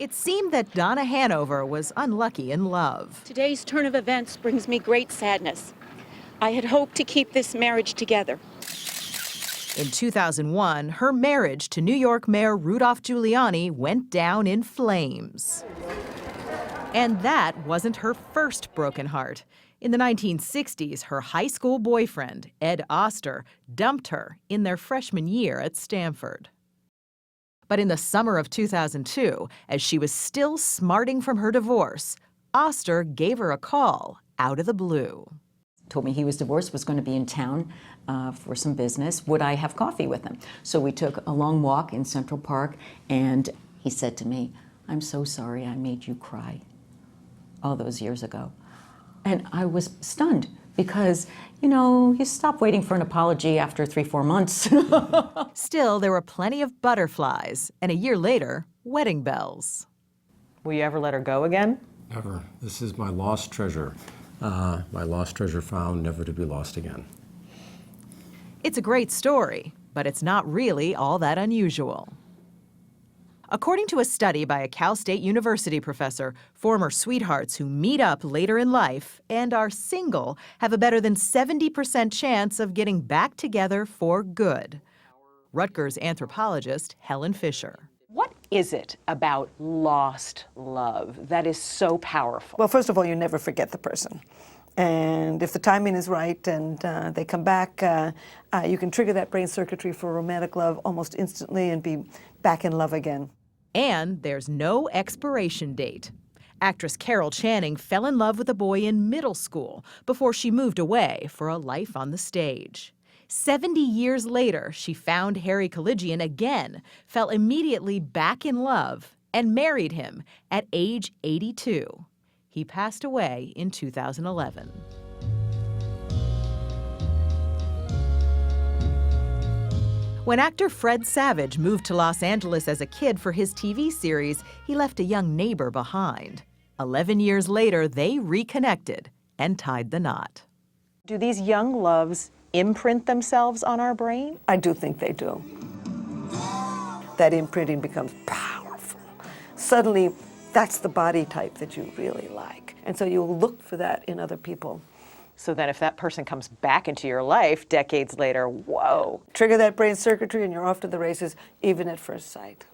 It seemed that Donna Hanover was unlucky in love. Today's turn of events brings me great sadness. I had hoped to keep this marriage together. In 2001, her marriage to New York Mayor Rudolph Giuliani went down in flames. And that wasn't her first broken heart. In the 1960s, her high school boyfriend, Ed Oster, dumped her in their freshman year at Stanford. But in the summer of 2002, as she was still smarting from her divorce, Oster gave her a call out of the blue. Told me he was divorced, was going to be in town for some business. Would I have coffee with him? So we took a long walk in Central Park, and he said to me, "I'm so sorry I made you cry all those years ago." And I was stunned because, you stop waiting for an apology after 3-4 months. Still, there were plenty of butterflies, and a year later, wedding bells. Will you ever let her go again? Never. This is my lost treasure. My lost treasure found, never to be lost again. It's a great story, but it's not really all that unusual. According to a study by a Cal State University professor, former sweethearts who meet up later in life and are single have a better than 70% chance of getting back together for good. Rutgers anthropologist Helen Fisher. What is it about lost love that is so powerful? Well, first of all, you never forget the person. And if the timing is right and they come back, you can trigger that brain circuitry for romantic love almost instantly and be back in love again. And there's no expiration date. Actress Carol Channing fell in love with a boy in middle school before she moved away for a life on the stage. 70 years later, she found Harry Collegian again, fell immediately back in love, and married him at age 82. He passed away in 2011. When actor Fred Savage moved to Los Angeles as a kid for his TV series, he left a young neighbor behind. 11 years later, they reconnected and tied the knot. Do these young loves imprint themselves on our brain? I do think they do. That imprinting becomes powerful. Suddenly, that's the body type that you really like. And so you'll look for that in other people. So that if that person comes back into your life decades later, whoa. Trigger that brain circuitry and you're off to the races, even at first sight.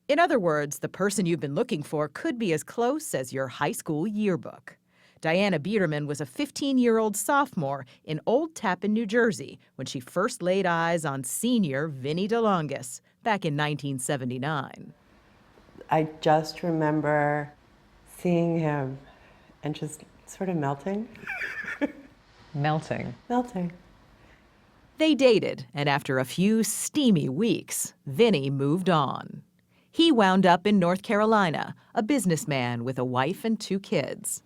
In other words, the person you've been looking for could be as close as your high school yearbook. Diana Biederman was a 15-year-old sophomore in Old Tappan, New Jersey, when she first laid eyes on senior Vinnie DeLongis back in 1979. I just remember seeing him and just sort of melting. Melting. Melting. They dated, and after a few steamy weeks, Vinnie moved on. He wound up in North Carolina, a businessman with a wife and 2 kids.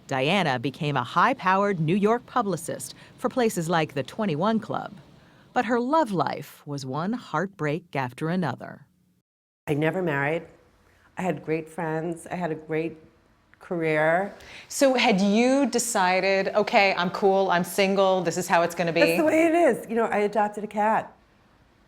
Diana became a high-powered New York publicist for places like the 21 Club. But her love life was one heartbreak after another. I never married. I had great friends. I had a great career. So had you decided, okay, I'm cool, I'm single, this is how it's going to be? That's the way it is. I adopted a cat.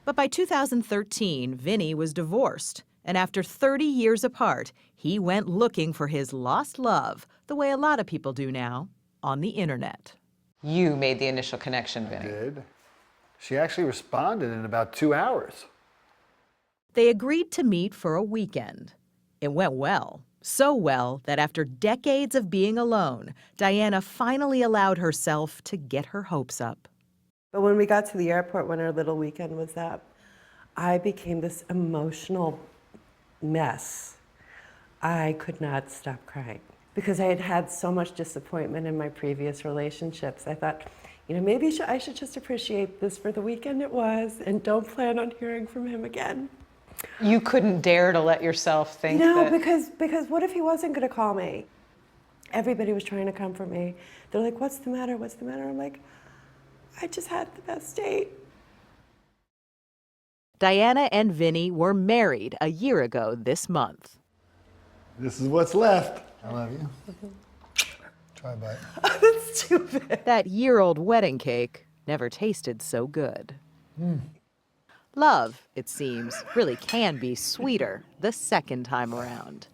But by 2013, Vinnie was divorced. And after 30 years apart, he went looking for his lost love, the way a lot of people do now, on the internet. You made the initial connection, Vinnie. I did. She actually responded in about 2 hours. They agreed to meet for a weekend. It went well, so well that after decades of being alone, Diana finally allowed herself to get her hopes up. But when we got to the airport, when our little weekend was up, I became this emotional mess. I could not stop crying because I had had so much disappointment in my previous relationships. I thought, maybe I should just appreciate this for the weekend it was and don't plan on hearing from him again. You couldn't dare to let yourself think that... because what if he wasn't going to call me? Everybody was trying to comfort me. They're like, what's the matter? What's the matter? I'm like, I just had the best date. Diana and Vinnie were married a year ago this month. This is what's left. I love you. Try a bite. That's stupid. That year-old wedding cake never tasted so good. Love, it seems, really can be sweeter the second time around.